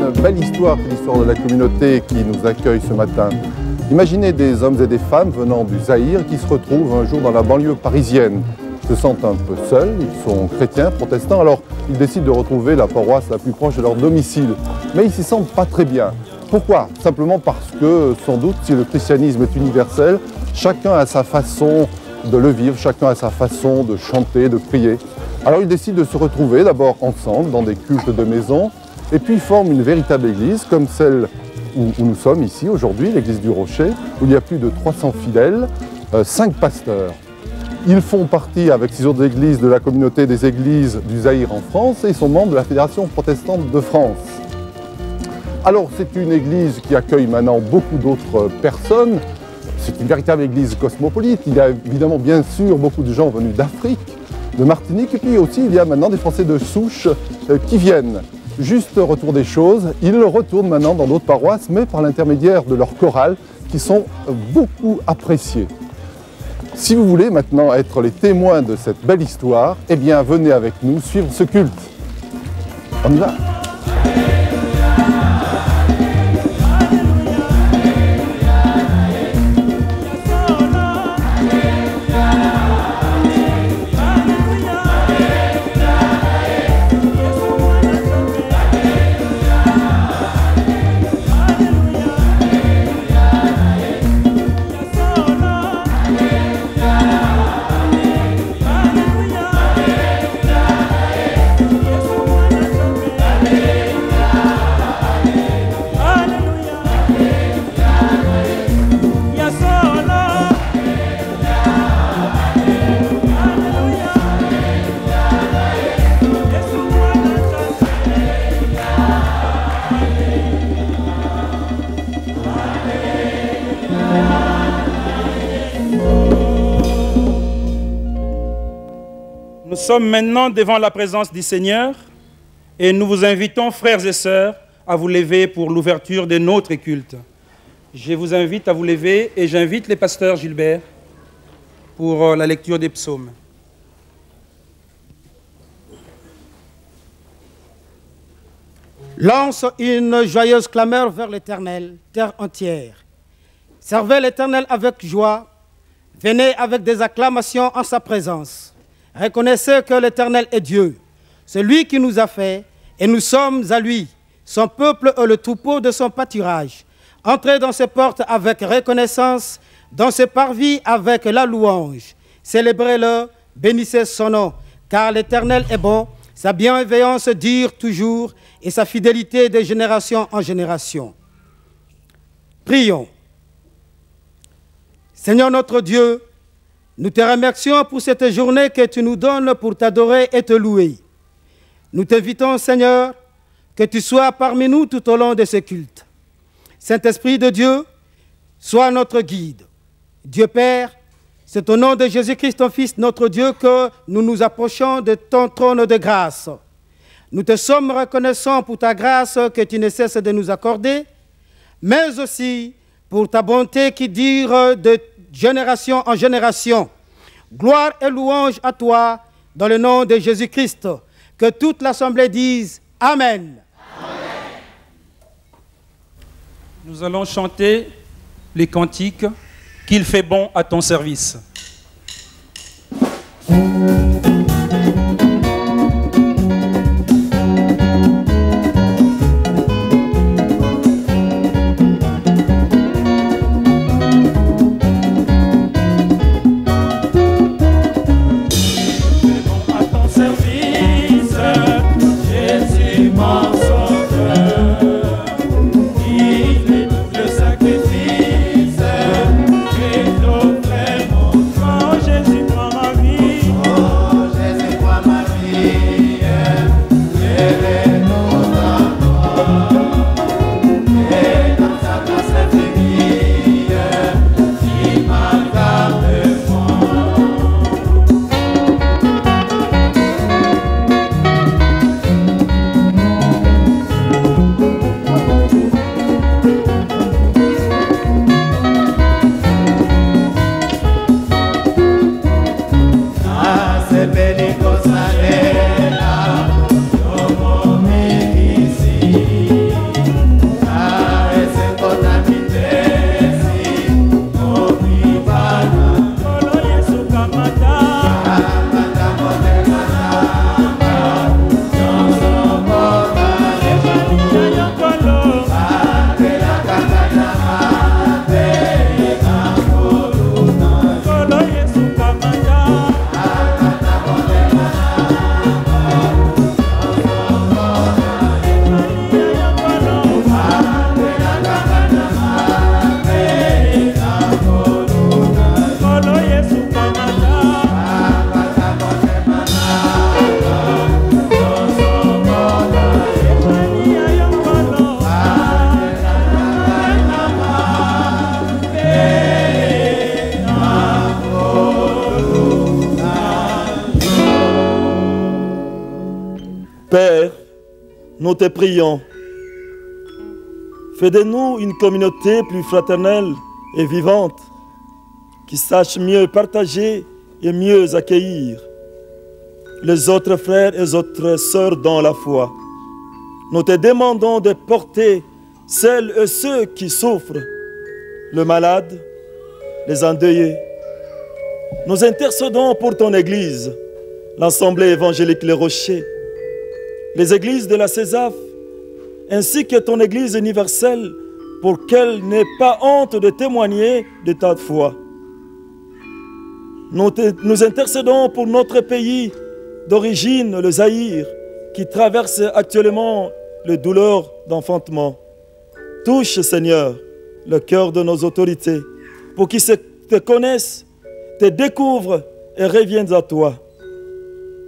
une belle histoire, l'histoire de la communauté qui nous accueille ce matin. Imaginez des hommes et des femmes venant du Zaïre qui se retrouvent un jour dans la banlieue parisienne. Ils se sentent un peu seuls, ils sont chrétiens, protestants, alors ils décident de retrouver la paroisse la plus proche de leur domicile. Mais ils s'y sentent pas très bien. Pourquoi? Simplement parce que, sans doute, si le christianisme est universel, chacun a sa façon de le vivre, chacun a sa façon de chanter, de prier. Alors ils décident de se retrouver d'abord ensemble dans des cultes de maison, et puis ils forment une véritable église comme celle où nous sommes ici aujourd'hui, l'église du Rocher, où il y a plus de 300 fidèles, 5 pasteurs. Ils font partie, avec 6 autres églises, de la communauté des églises du Zaïre en France et sont membres de la Fédération protestante de France. Alors c'est une église qui accueille maintenant beaucoup d'autres personnes. C'est une véritable église cosmopolite. Il y a évidemment bien sûr beaucoup de gens venus d'Afrique, de Martinique, et puis aussi il y a maintenant des Français de souche qui viennent. Juste retour des choses, ils retournent maintenant dans d'autres paroisses, mais par l'intermédiaire de leurs chorales qui sont beaucoup appréciées. Si vous voulez maintenant être les témoins de cette belle histoire, eh bien venez avec nous suivre ce culte. On y va. Nous sommes maintenant devant la présence du Seigneur et nous vous invitons, frères et sœurs, à vous lever pour l'ouverture de notre culte. Je vous invite à vous lever et j'invite les pasteurs Gilbert pour la lecture des psaumes. Lance une joyeuse clameur vers l'Éternel, terre entière. Servez l'Éternel avec joie, venez avec des acclamations en sa présence. Reconnaissez que l'Éternel est Dieu, c'est lui qui nous a fait, et nous sommes à lui. Son peuple est le troupeau de son pâturage. Entrez dans ses portes avec reconnaissance, dans ses parvis avec la louange. Célébrez-le, bénissez son nom, car l'Éternel est bon, sa bienveillance dure toujours, et sa fidélité de génération en génération. Prions. Seigneur notre Dieu, nous te remercions pour cette journée que tu nous donnes pour t'adorer et te louer. Nous t'invitons, Seigneur, que tu sois parmi nous tout au long de ce culte. Saint-Esprit de Dieu, sois notre guide. Dieu Père, c'est au nom de Jésus-Christ, ton Fils, notre Dieu, que nous nous approchons de ton trône de grâce. Nous te sommes reconnaissants pour ta grâce que tu ne cesses de nous accorder, mais aussi pour ta bonté qui dure de génération en génération. Gloire et louange à toi, dans le nom de Jésus-Christ. Que toute l'Assemblée dise Amen. Amen. Nous allons chanter les cantiques « Qu'il fait bon à ton service ». Jésus prend ma vie. Père, nous te prions. Fais de nous une communauté plus fraternelle et vivante, qui sache mieux partager et mieux accueillir les autres frères et les autres sœurs dans la foi. Nous te demandons de porter celles et ceux qui souffrent, le malade, les endeuillés. Nous intercédons pour ton Église, l'Assemblée évangélique Les Rochers, les églises de la CESAF, ainsi que ton Église universelle, pour qu'elle n'ait pas honte de témoigner de ta foi. Nous intercédons pour notre pays d'origine, le Zaïre, qui traverse actuellement les douleurs d'enfantement. Touche, Seigneur, le cœur de nos autorités, pour qu'ils te connaissent, te découvrent et reviennent à toi.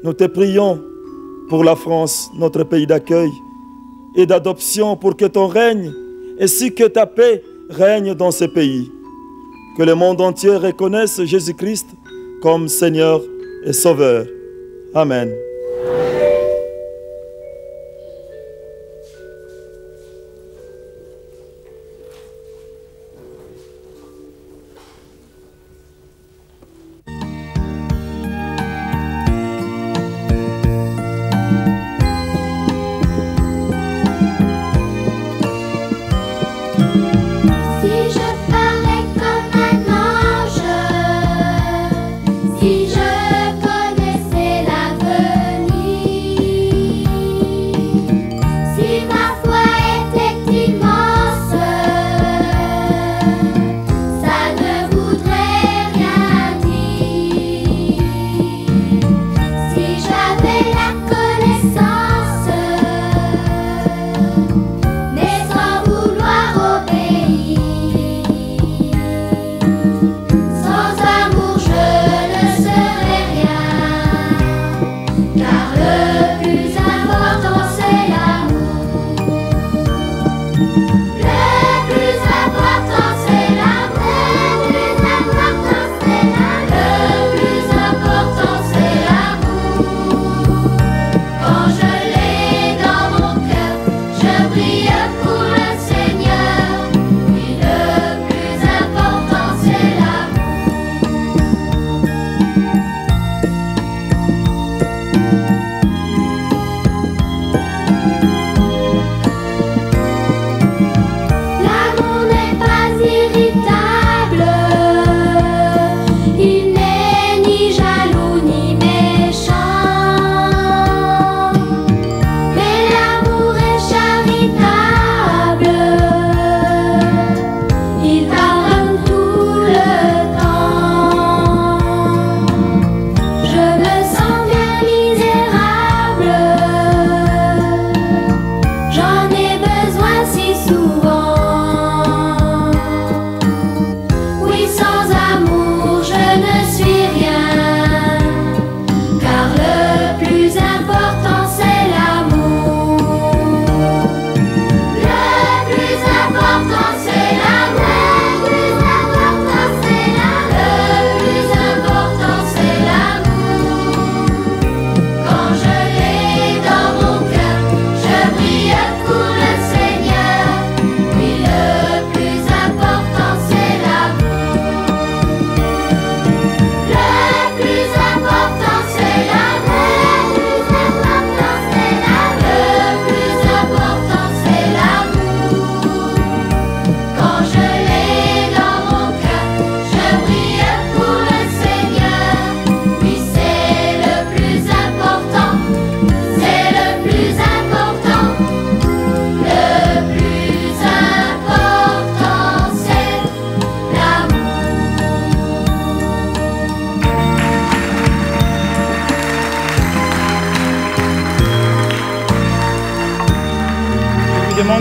Nous te prions pour la France, notre pays d'accueil et d'adoption, pour que ton règne ainsi que ta paix règne dans ce pays. Que le monde entier reconnaisse Jésus-Christ comme Seigneur et Sauveur. Amen.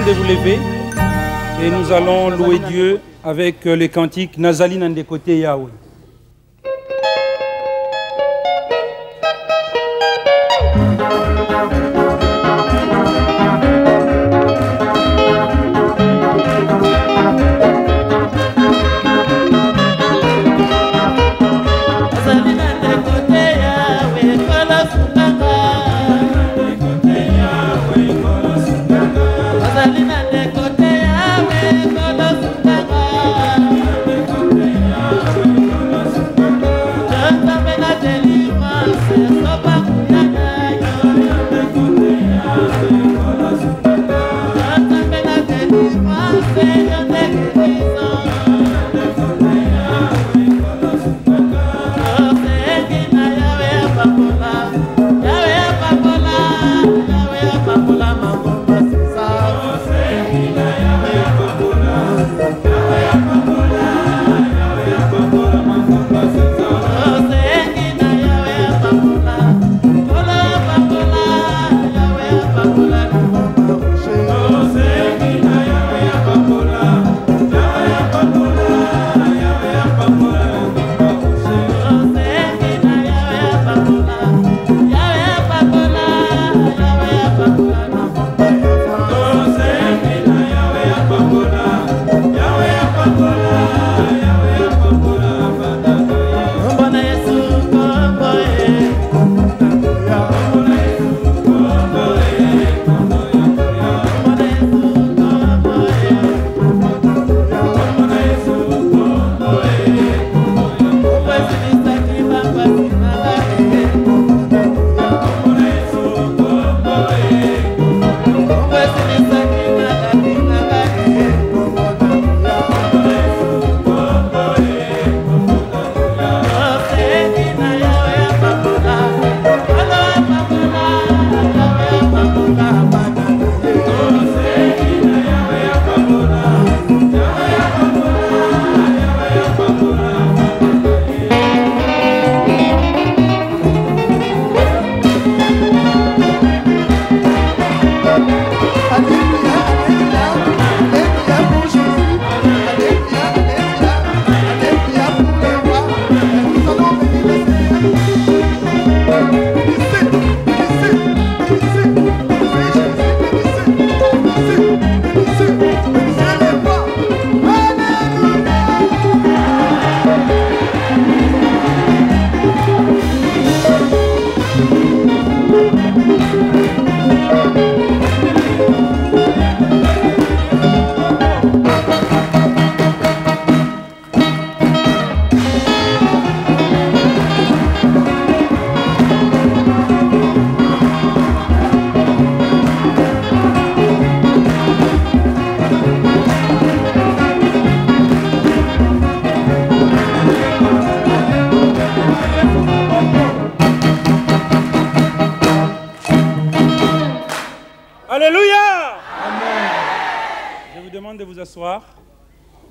De vous lever et nous allons louer Dieu avec le cantique Nazali Nandekote Yahweh. Nazali Nandekote Yahweh,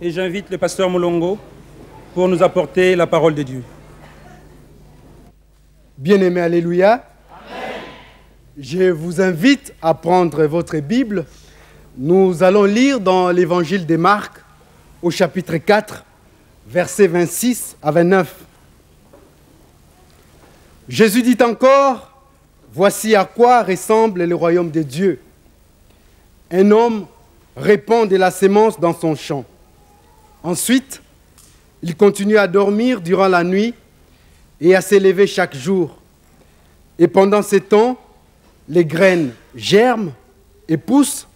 Et j'invite le pasteur Moulongo pour nous apporter la parole de Dieu. Bien-aimés, alléluia. Je vous invite à prendre votre Bible. Nous allons lire dans l'évangile de Marc au chapitre 4, versets 26 à 29. Jésus dit encore, « Voici à quoi ressemble le royaume de Dieu. Un homme répand de la sémence dans son champ. Ensuite, il continue à dormir durant la nuit et à s'élever chaque jour. Et pendant ce temps, les graines germent et poussent,